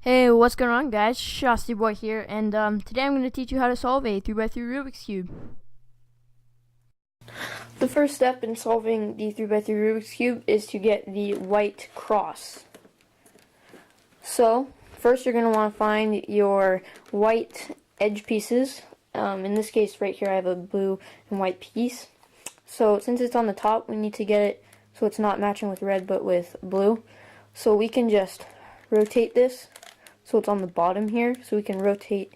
Hey, what's going on, guys? Shasti Boy here, and today I'm going to teach you how to solve a 3x3 Rubik's Cube. The first step in solving the 3x3 Rubik's Cube is to get the white cross. So, first you're going to want to find your white edge pieces. In this case, right here I have a blue and white piece. So, since it's on the top, we need to get it so it's not matching with red but with blue. So we can just rotate this so it's on the bottom here, so we can rotate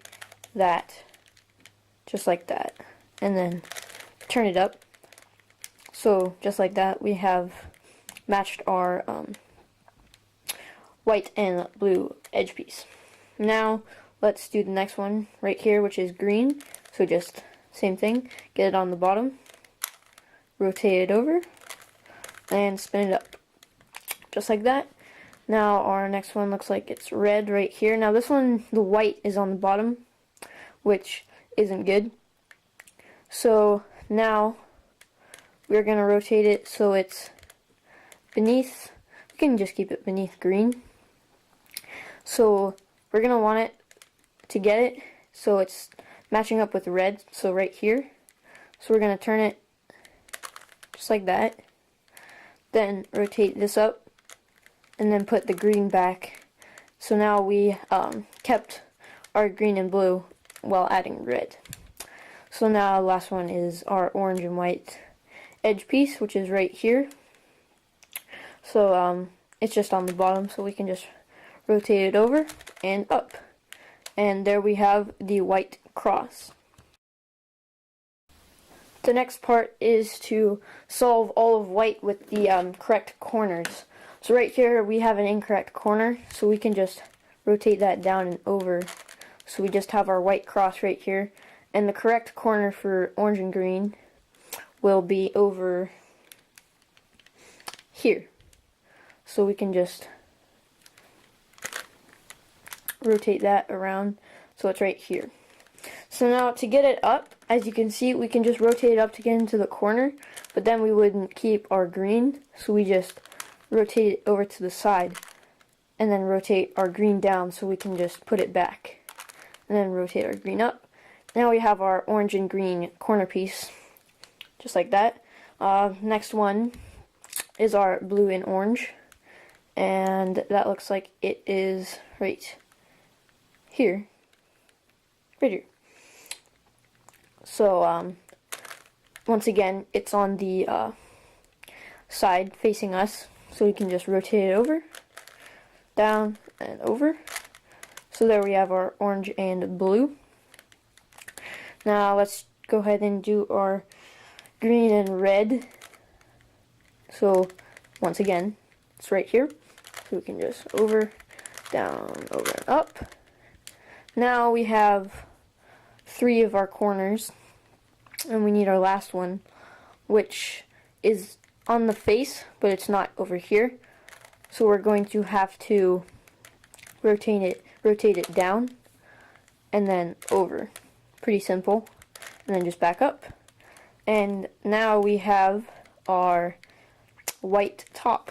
that just like that and then turn it up. So just like that, we have matched our white and blue edge piece. Now let's do the next one right here, which is green. So just same thing, get it on the bottom, rotate it over and spin it up just like that. Now our next one looks like it's red right here. Now this one, the white is on the bottom, which isn't good. So now we're going to rotate it so it's beneath, we can just keep it beneath green. So we're going to want it to get it so it's matching up with red, so right here. So we're going to turn it just like that. Then rotate this up and then put the green back. So now we kept our green and blue while adding red. So now the last one is our orange and white edge piece, which is right here. So it's just on the bottom, so we can just rotate it over and up. And there we have the white cross. The next part is to solve all of white with the correct corners. So right here we have an incorrect corner, so we can just rotate that down and over. So we just have our white cross right here, and the correct corner for orange and green will be over here. So we can just rotate that around so it's right here. So now to get it up, as you can see, we can just rotate it up to get into the corner, but then we wouldn't keep our green, so we just rotate it over to the side and then rotate our green down so we can just put it back and then rotate our green up. Now we have our orange and green corner piece just like that. Next one is our blue and orange, and that looks like it is right here. So once again, it's on the side facing us, so we can just rotate it over, down, and over. So there we have our orange and blue. Now let's go ahead and do our green and red. So once again, it's right here. So we can just over, down, over, and up. Now we have 3 of our corners, and we need our last one, which is on the face, but it's not over here. So we're going to have to rotate it down and then over. Pretty simple. And then just back up. And now we have our white top.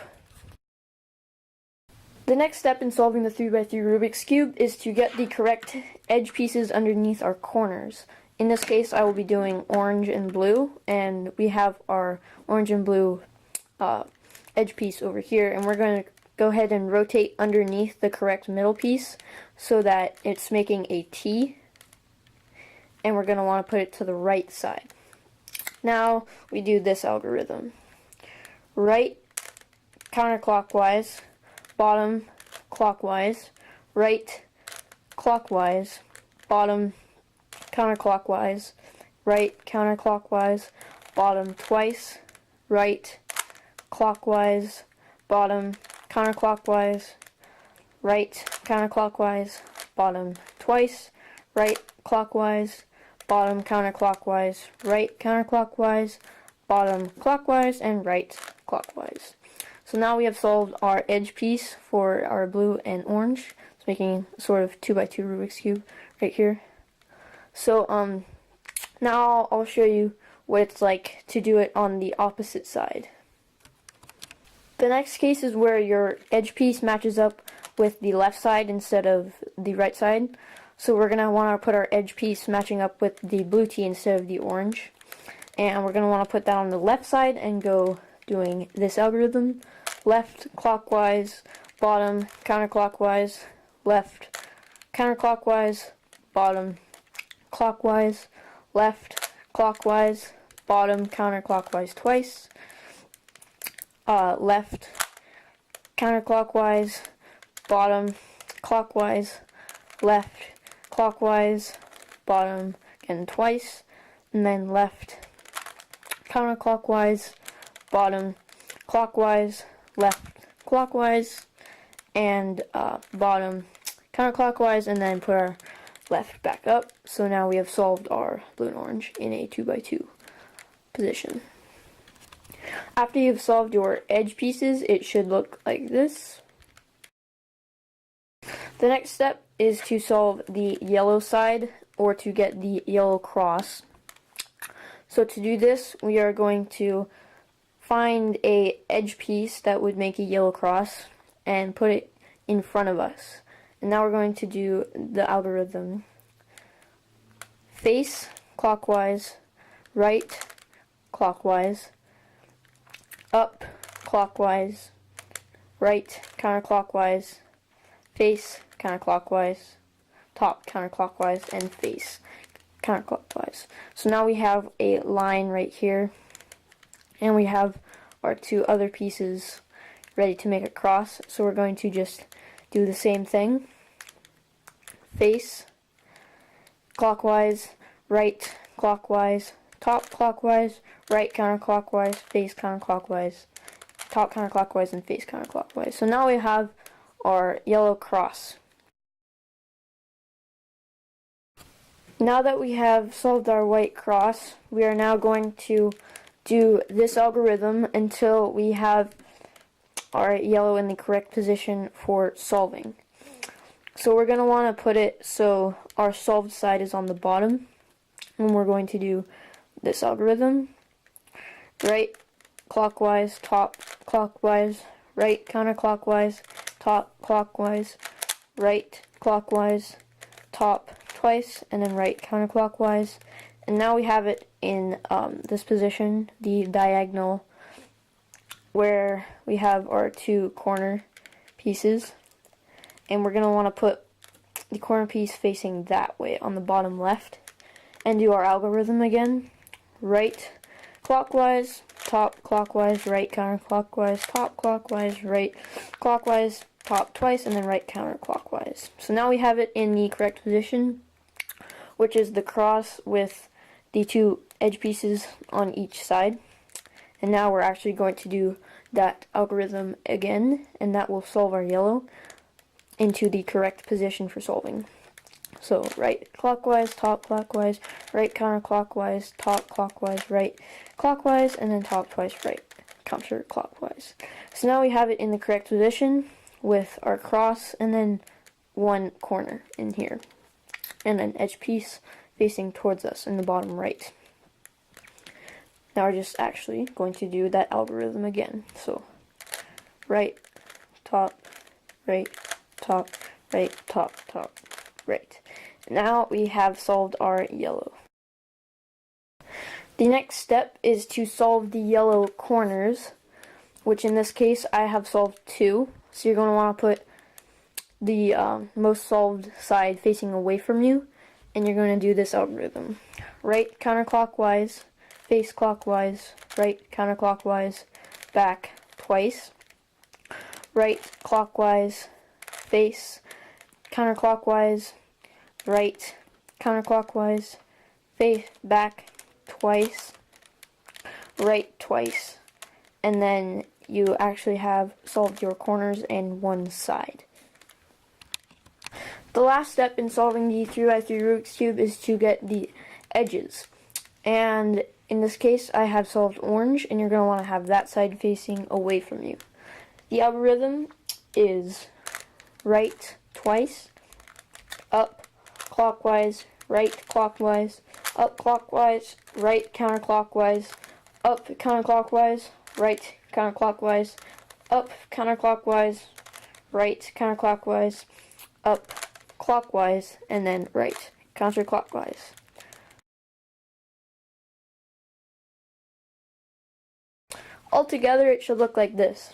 The next step in solving the 3x3 Rubik's Cube is to get the correct edge pieces underneath our corners. In this case, I will be doing orange and blue, and we have our orange and blue edge piece over here, and we're going to go ahead and rotate underneath the correct middle piece so that it's making a T, and we're going to want to put it to the right side. Now we do this algorithm. Right counterclockwise, bottom clockwise, right clockwise, bottom counterclockwise, right counterclockwise, bottom twice, right clockwise, bottom counterclockwise, right counterclockwise, bottom twice, right clockwise, bottom counterclockwise, right counterclockwise, bottom clockwise, and right clockwise. So now we have solved our edge piece for our blue and orange. It's making sort of 2x2 Rubik's Cube right here. So now I'll show you what it's like to do it on the opposite side. The next case is where your edge piece matches up with the left side instead of the right side. So we're going to want to put our edge piece matching up with the blue T instead of the orange. And we're going to want to put that on the left side and go doing this algorithm. Left, clockwise, bottom, counterclockwise, left, counterclockwise, bottom, clockwise, left, clockwise, bottom, counterclockwise twice, left, counterclockwise, bottom, clockwise, left, clockwise, bottom, again twice, and then left, counterclockwise, bottom, clockwise, left, clockwise, and bottom, counterclockwise, and then put our left back up. So now we have solved our blue and orange in a 2x2 position. After you've solved your edge pieces, it should look like this. The next step is to solve the yellow side, or to get the yellow cross. So to do this, we are going to find a edge piece that would make a yellow cross and put it in front of us. And now we're going to do the algorithm. Face clockwise, right clockwise, up clockwise, right counterclockwise, face counterclockwise, top counterclockwise, and face counterclockwise. So now we have a line right here, and we have our two other pieces ready to make a cross. So we're going to just do the same thing. Face clockwise, right clockwise, top clockwise, right counterclockwise, face counterclockwise, top counterclockwise, and face counterclockwise. So now we have our yellow cross. Now that we have solved our white cross, we are now going to do this algorithm until we have our yellow in the correct position for solving. So we're going to want to put it so our solved side is on the bottom, and we're going to do this algorithm. Right clockwise, top clockwise, right counterclockwise, top clockwise, right clockwise, top twice, and then right counterclockwise. And now we have it in this position, the diagonal, where we have our two corner pieces. And we're going to want to put the corner piece facing that way on the bottom left, and do our algorithm again. Right clockwise, top clockwise, right counterclockwise, top clockwise, right clockwise, top twice, and then right counterclockwise. So now we have it in the correct position, which is the cross with the two edge pieces on each side. And now we're actually going to do that algorithm again, and that will solve our yellow into the correct position for solving. So right clockwise, top clockwise, right counterclockwise, top clockwise, right clockwise, and then top twice, right counterclockwise. So now we have it in the correct position with our cross and then one corner in here, and an edge piece facing towards us in the bottom right. Now we're just actually going to do that algorithm again. So right, top, right, top, right, top, top, right. Now we have solved our yellow. The next step is to solve the yellow corners, which in this case I have solved two. So you're going to want to put the most solved side facing away from you, and you're going to do this algorithm. Right counterclockwise, face clockwise, right counterclockwise, back twice, right clockwise, face counterclockwise, right counterclockwise, face back twice, right twice, and then you actually have solved your corners and one side. The last step in solving the 3x3 Rubik's Cube is to get the edges. And in this case, I have solved orange, and you're going to want to have that side facing away from you. The algorithm is right twice, up clockwise, right clockwise, up clockwise, right counterclockwise, up counterclockwise, right counterclockwise, up counterclockwise, right counterclockwise, up clockwise, and then right counterclockwise. Altogether, it should look like this.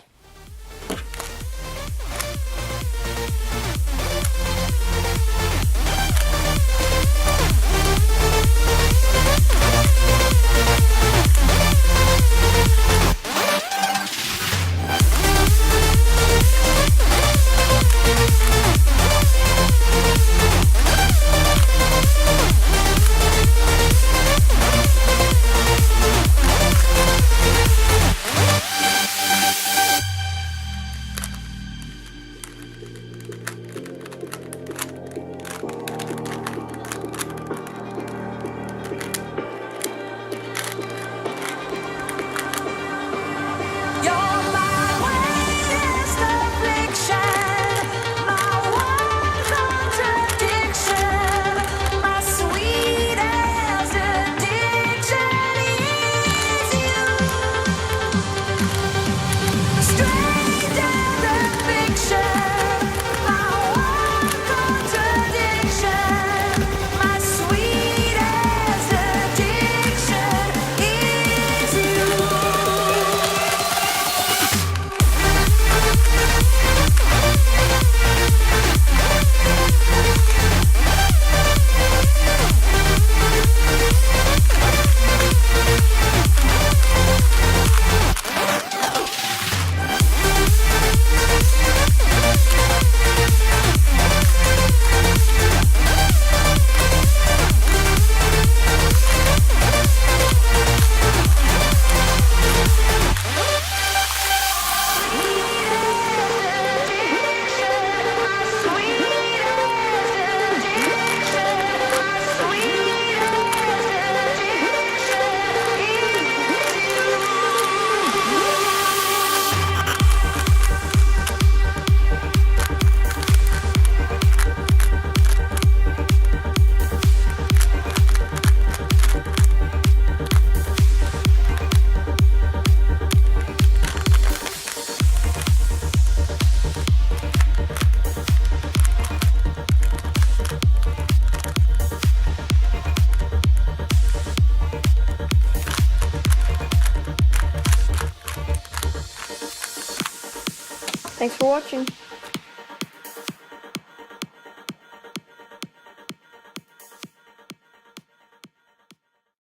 Thanks for watching.